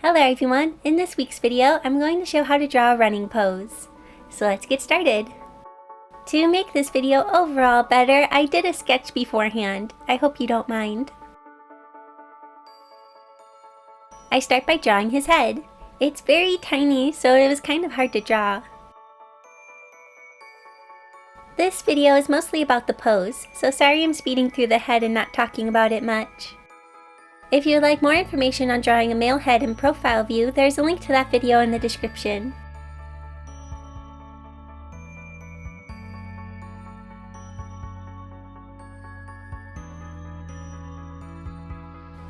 Hello everyone! In this week's video, I'm going to show how to draw a running pose. So let's get started! To make this video overall better, I did a sketch beforehand. I hope you don't mind. I start by drawing his head. It's very tiny, so it was kind of hard to draw. This video is mostly about the pose, so sorry I'm speeding through the head and not talking about it much. If you would like more information on drawing a male head in profile view, there's a link to that video in the description.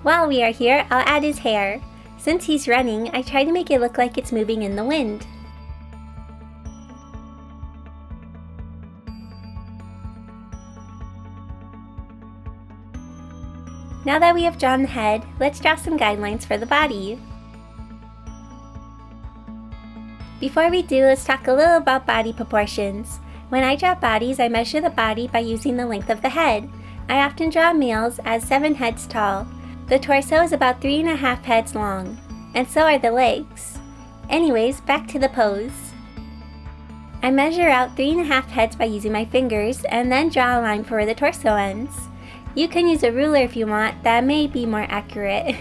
While we are here, I'll add his hair. Since he's running, I try to make it look like it's moving in the wind. Now that we have drawn the head, let's draw some guidelines for the body. Before we do, let's talk a little about body proportions. When I draw bodies, I measure the body by using the length of the head. I often draw males as 7 heads tall. The torso is about 3.5 heads long, and so are the legs. Anyways, back to the pose. I measure out 3.5 heads by using my fingers, and then draw a line for where the torso ends. You can use a ruler if you want, that may be more accurate.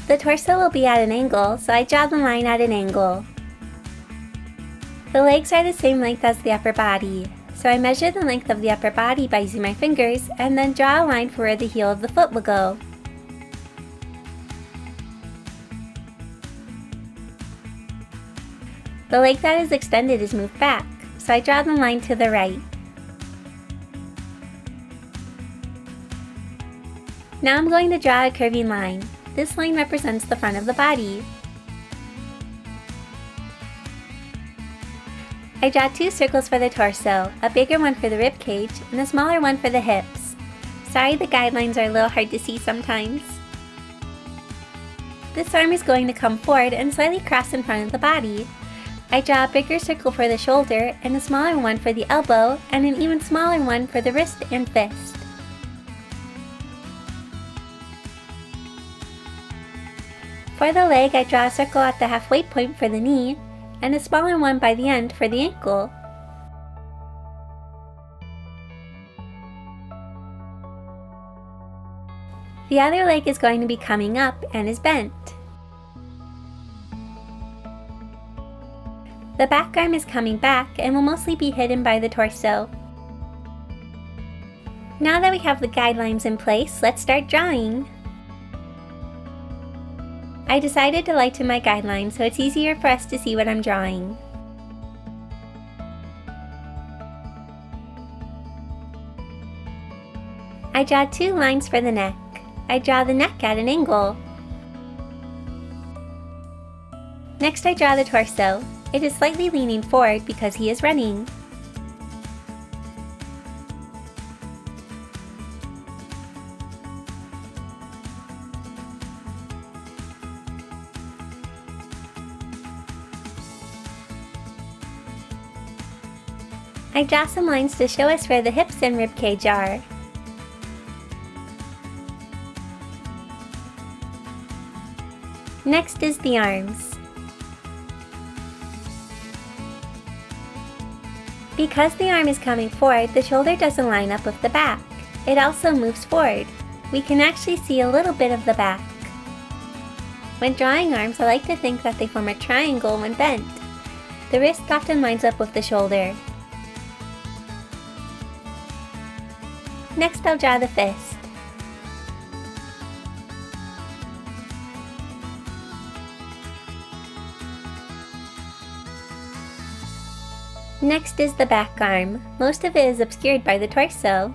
The torso will be at an angle, so I draw the line at an angle. The legs are the same length as the upper body, so I measure the length of the upper body by using my fingers and then draw a line for where the heel of the foot will go. The leg that is extended is moved back, so I draw the line to the right. Now I'm going to draw a curving line. This line represents the front of the body. I draw 2 circles for the torso, a bigger one for the rib cage and a smaller one for the hips. Sorry the guidelines are a little hard to see sometimes. This arm is going to come forward and slightly cross in front of the body. I draw a bigger circle for the shoulder and a smaller one for the elbow and an even smaller one for the wrist and fist. For the leg, I draw a circle at the halfway point for the knee, and a smaller one by the end for the ankle. The other leg is going to be coming up and is bent. The back arm is coming back and will mostly be hidden by the torso. Now that we have the guidelines in place, let's start drawing. I decided to lighten my guidelines so it's easier for us to see what I'm drawing. I draw 2 lines for the neck. I draw the neck at an angle. Next I draw the torso. It is slightly leaning forward because he is running. I draw some lines to show us where the hips and rib cage are. Next is the arms. Because the arm is coming forward, the shoulder doesn't line up with the back. It also moves forward. We can actually see a little bit of the back. When drawing arms, I like to think that they form a triangle when bent. The wrist often lines up with the shoulder. Next I'll draw the fist. Next is the back arm. Most of it is obscured by the torso.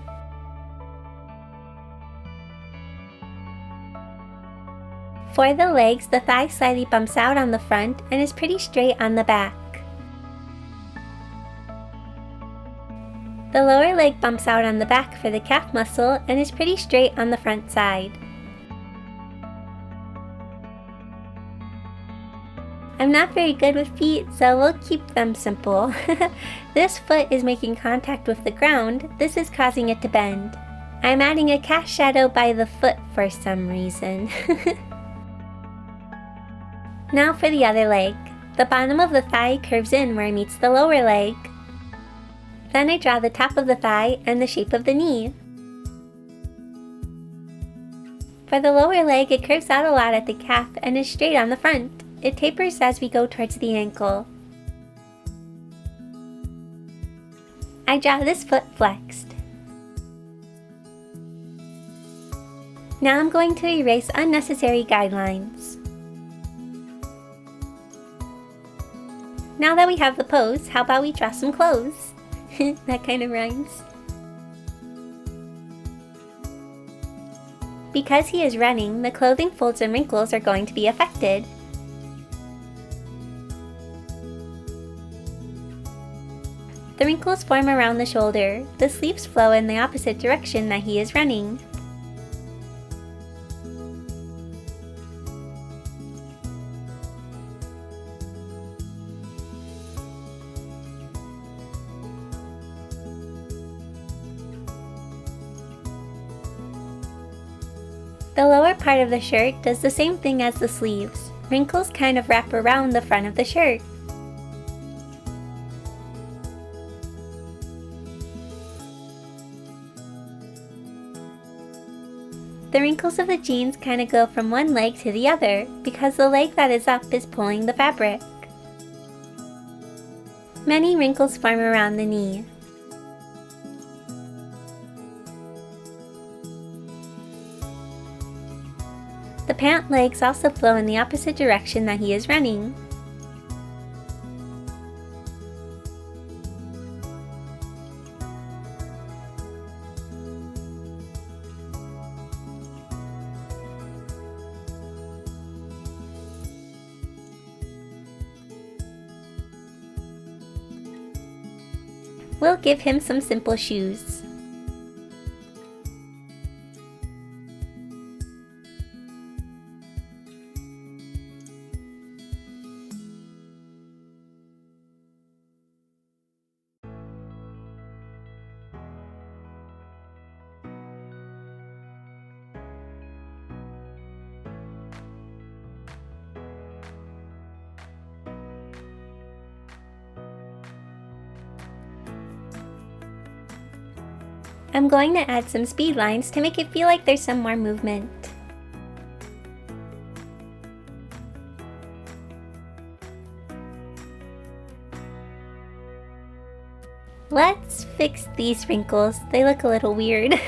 For the legs, the thigh slightly bumps out on the front and is pretty straight on the back. The lower leg bumps out on the back for the calf muscle and is pretty straight on the front side. I'm not very good with feet, so we'll keep them simple. This foot is making contact with the ground. This is causing it to bend. I'm adding a cast shadow by the foot for some reason. Now for the other leg. The bottom of the thigh curves in where it meets the lower leg. Then I draw the top of the thigh and the shape of the knee. For the lower leg, it curves out a lot at the calf and is straight on the front. It tapers as we go towards the ankle. I draw this foot flexed. Now I'm going to erase unnecessary guidelines. Now that we have the pose, how about we draw some clothes? That kind of rhymes. Because he is running, the clothing folds and wrinkles are going to be affected. The wrinkles form around the shoulder. The sleeves flow in the opposite direction that he is running. The lower part of the shirt does the same thing as the sleeves. Wrinkles kind of wrap around the front of the shirt. The wrinkles of the jeans kind of go from one leg to the other because the leg that is up is pulling the fabric. Many wrinkles form around the knee. The pant legs also flow in the opposite direction that he is running. We'll give him some simple shoes. I'm going to add some speed lines to make it feel like there's some more movement. Let's fix these wrinkles. They look a little weird.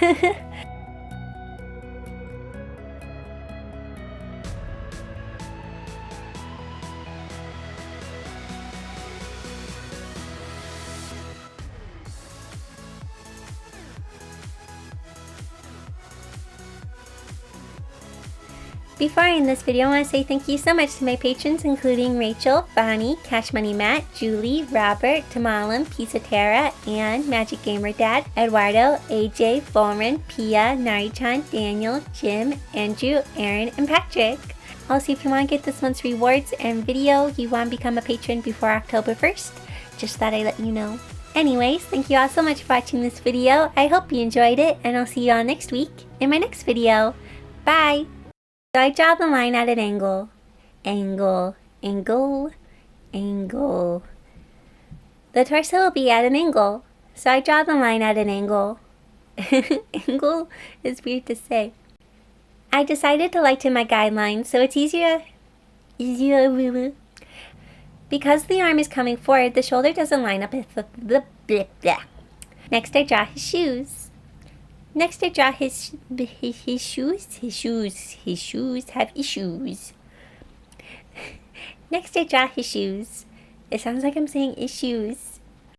Before I end this video, I want to say thank you so much to my patrons, including Rachel, Bonnie, Cash Money Matt, Julie, Robert, Tamalim, Pizza Terra, Ann, Magic Gamer Dad, Eduardo, AJ, Volrin, Pia, Narichan, Daniel, Jim, Andrew, Aaron, and Patrick. Also, if you want to get this month's rewards and video, you want to become a patron before October 1st, just thought I'd let you know. Anyways, thank you all so much for watching this video. I hope you enjoyed it, and I'll see you all next week in my next video. Bye! So I draw the line at an angle. Angle, angle, angle. The torso will be at an angle. So I draw the line at an angle. Angle is weird to say. I decided to lighten my guidelines so it's easier. Because the arm is coming forward, the shoulder doesn't line up with the Next I draw his shoes. Next I draw his shoes. His shoes have issues. Next I draw his shoes. It sounds like I'm saying issues.